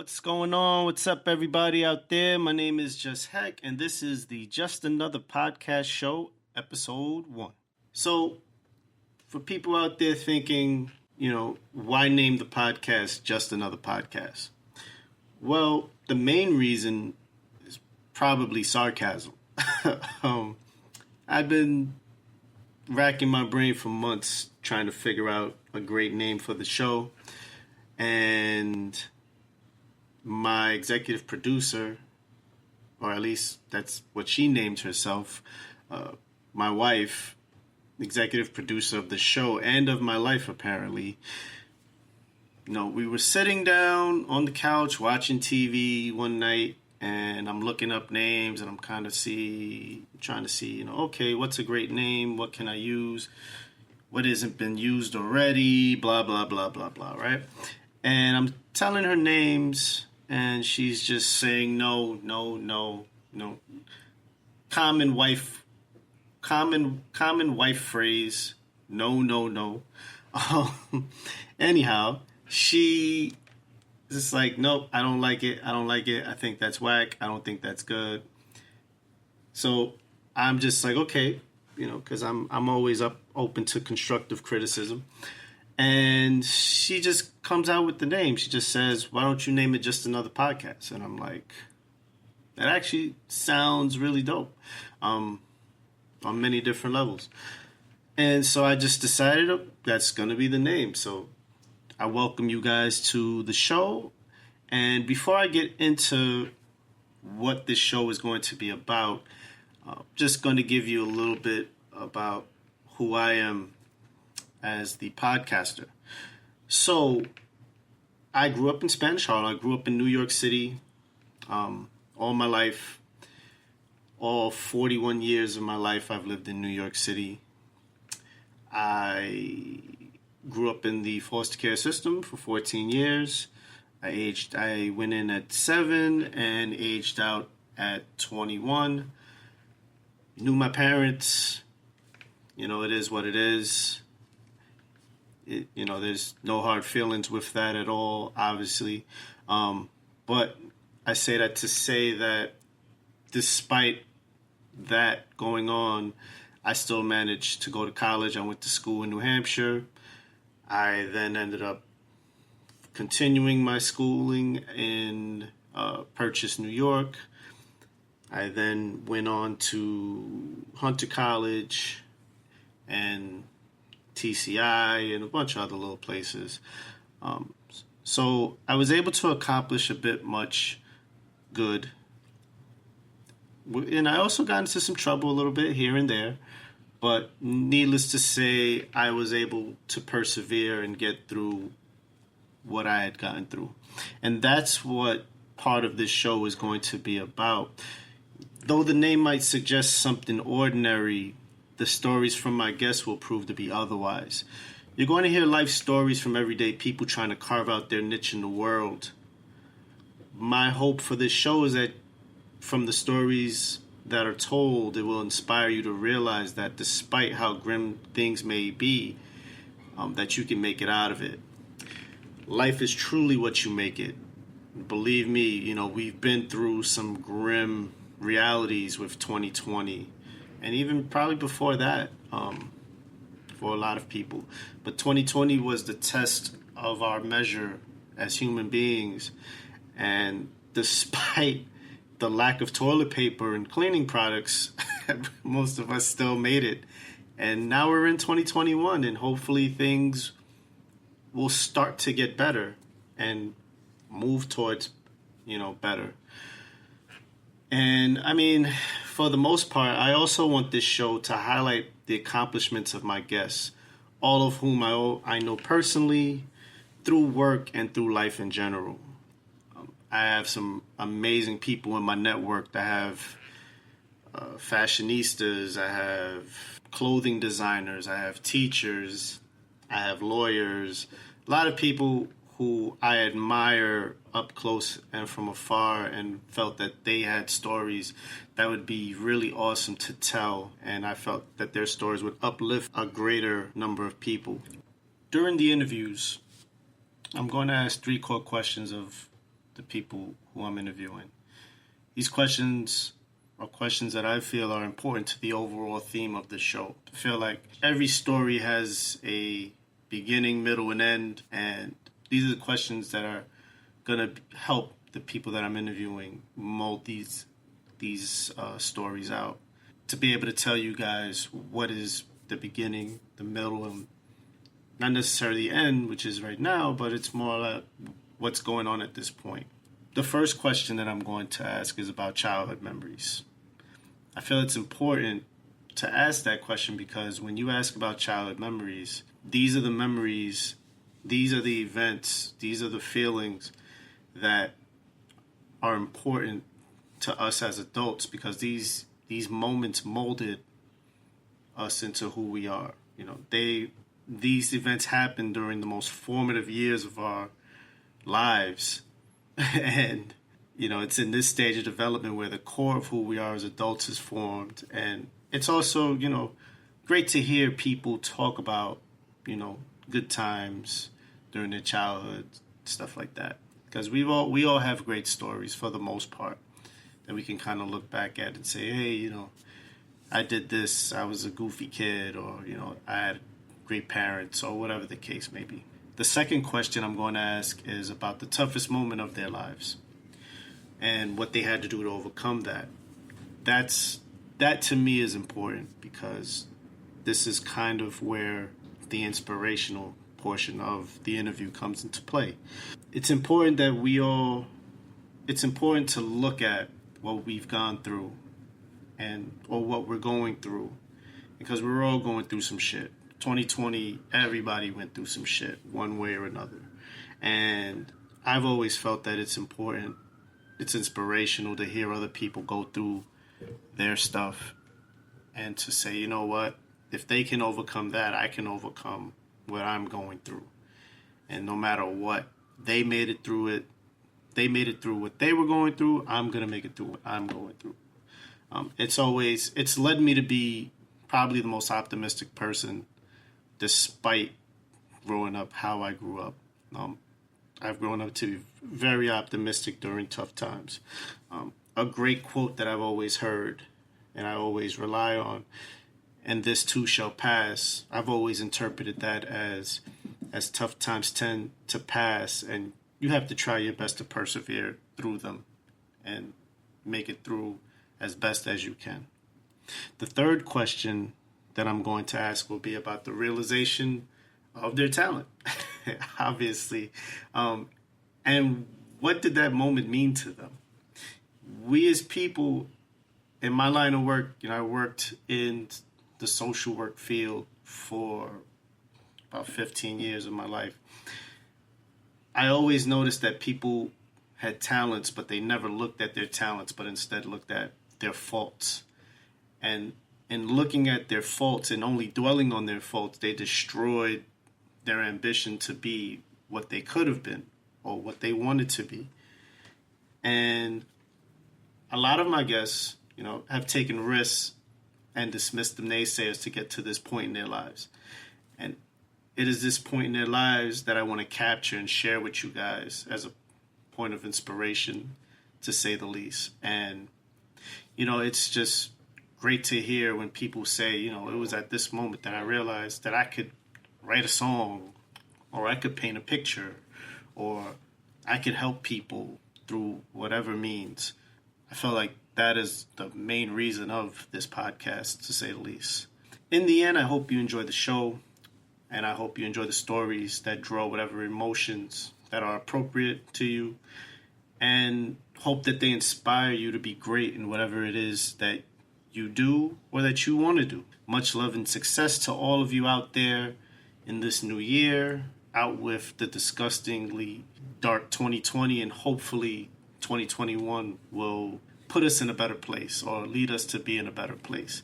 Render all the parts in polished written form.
What's going on? What's up, everybody out there? My name is JustHek, and this is the Just Another Podcast Show, Episode 1. So, for people out there thinking, why name the podcast Just Another Podcast? Well, the main reason is probably sarcasm. I've been racking my brain for months trying to figure out a great name for the show, and my executive producer, or at least that's what she named herself, my wife, executive producer of the show and of my life, apparently. We were sitting down on the couch watching TV one night, and I'm looking up names, and I'm trying to see, okay, what's a great name? What can I use? What hasn't been used already? Blah, blah, blah, blah, blah, right? And I'm telling her names, and she's just saying no. Common wife phrase. No. Anyhow, she is just like, nope, I don't like it. I think that's whack. I don't think that's good. So I'm just like, okay, because I'm always open to constructive criticism. And she just comes out with the name. She just says, why don't you name it Just Another Podcast? And I'm like, that actually sounds really dope on many different levels. And so I just decided that's going to be the name. So I welcome you guys to the show. And before I get into what this show is going to be about, I'm just going to give you a little bit about who I am as the podcaster. So, I grew up in Spanish Harlem. I grew up in New York City all my life. All 41 years of my life I've lived in New York City. I grew up in the foster care system for 14 years. I went in at 7 and aged out at 21. Knew my parents. It is what it is. There's no hard feelings with that at all, obviously. But I say that to say that despite that going on, I still managed to go to college. I went to school in New Hampshire. I then ended up continuing my schooling in Purchase, New York. I then went on to Hunter College and TCI and a bunch of other little places. So I was able to accomplish a bit much good. And I also got into some trouble a little bit here and there. But needless to say, I was able to persevere and get through what I had gotten through. And that's what part of this show is going to be about. Though the name might suggest something ordinary, the stories from my guests will prove to be otherwise. You're going to hear life stories from everyday people trying to carve out their niche in the world. My hope for this show is that from the stories that are told, it will inspire you to realize that despite how grim things may be, that you can make it out of it. Life is truly what you make it. Believe me, we've been through some grim realities with 2020. And even probably before that, for a lot of people. But 2020 was the test of our measure as human beings. And despite the lack of toilet paper and cleaning products, most of us still made it. And now we're in 2021, and hopefully things will start to get better and move towards, better. And I mean, for the most part, I also want this show to highlight the accomplishments of my guests, all of whom I know personally, through work and through life in general. I have some amazing people in my network that have fashionistas, I have clothing designers, I have teachers, I have lawyers, a lot of people who I admire up close and from afar, and felt that they had stories that would be really awesome to tell, and I felt that their stories would uplift a greater number of people. During the interviews, I'm going to ask 3 core questions of the people who I'm interviewing. These questions are questions that I feel are important to the overall theme of the show. I feel like every story has a beginning, middle, and end, and these are the questions that are going to help the people that I'm interviewing mold these stories out, to be able to tell you guys what is the beginning, the middle, and not necessarily the end, which is right now, but it's more like what's going on at this point. The first question that I'm going to ask is about childhood memories. I feel it's important to ask that question because when you ask about childhood memories, these are the memories, these are the events, these are the feelings that are important to us as adults, because these moments molded us into who we are. You know, these events happen during the most formative years of our lives. And, you know, it's in this stage of development where the core of who we are as adults is formed. And it's also, you know, great to hear people talk about, you know, good times during their childhood, stuff like that. Because we all have great stories for the most part that we can kind of look back at and say, hey, you know, I did this, I was a goofy kid, or, you know, I had great parents, or whatever the case may be. The second question I'm going to ask is about the toughest moment of their lives and what they had to do to overcome that. That to me is important, because this is kind of where the inspirational portion of the interview comes into play. It's important that it's important to look at what we've gone through or what we're going through, because we're all going through some shit. 2020, everybody went through some shit one way or another. And I've always felt that it's important, it's inspirational to hear other people go through their stuff and to say, you know what, if they can overcome that, I can overcome what I'm going through. And no matter what, they made it through it. They made it through what they were going through. I'm going to make it through what I'm going through. It's led me to be probably the most optimistic person, despite growing up how I grew up. I've grown up to be very optimistic during tough times. A great quote that I've always heard and I always rely on, and this too shall pass. I've always interpreted that as tough times tend to pass, and you have to try your best to persevere through them and make it through as best as you can. The third question that I'm going to ask will be about the realization of their talent, obviously. And what did that moment mean to them? We as people, in my line of work, you know, I worked in the social work field for about 15 years of my life. I always noticed that people had talents, but they never looked at their talents, but instead looked at their faults. And in looking at their faults and only dwelling on their faults, they destroyed their ambition to be what they could have been or what they wanted to be. And a lot of my guests, you know, have taken risks and dismissed the naysayers to get to this point in their lives. And it is this point in their lives that I want to capture and share with you guys as a point of inspiration, to say the least. And, you know, it's just great to hear when people say, you know, it was at this moment that I realized that I could write a song, or I could paint a picture, or I could help people through whatever means. I feel like that is the main reason of this podcast, to say the least. In the end, I hope you enjoy the show, and I hope you enjoy the stories that draw whatever emotions that are appropriate to you, and hope that they inspire you to be great in whatever it is that you do or that you want to do. Much love and success to all of you out there in this new year, out with the disgustingly dark 2020, and hopefully 2021 will put us in a better place or lead us to be in a better place.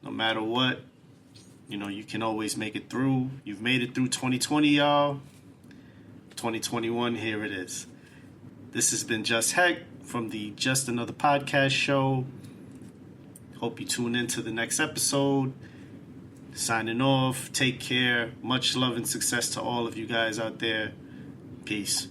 No matter what, you know, you can always make it through. You've made it through 2020, y'all. 2021, here it is. This has been JustHek from the Just Another Podcast Show. Hope you tune in to the next episode. Signing off. Take care. Much love and success to all of you guys out there. Peace.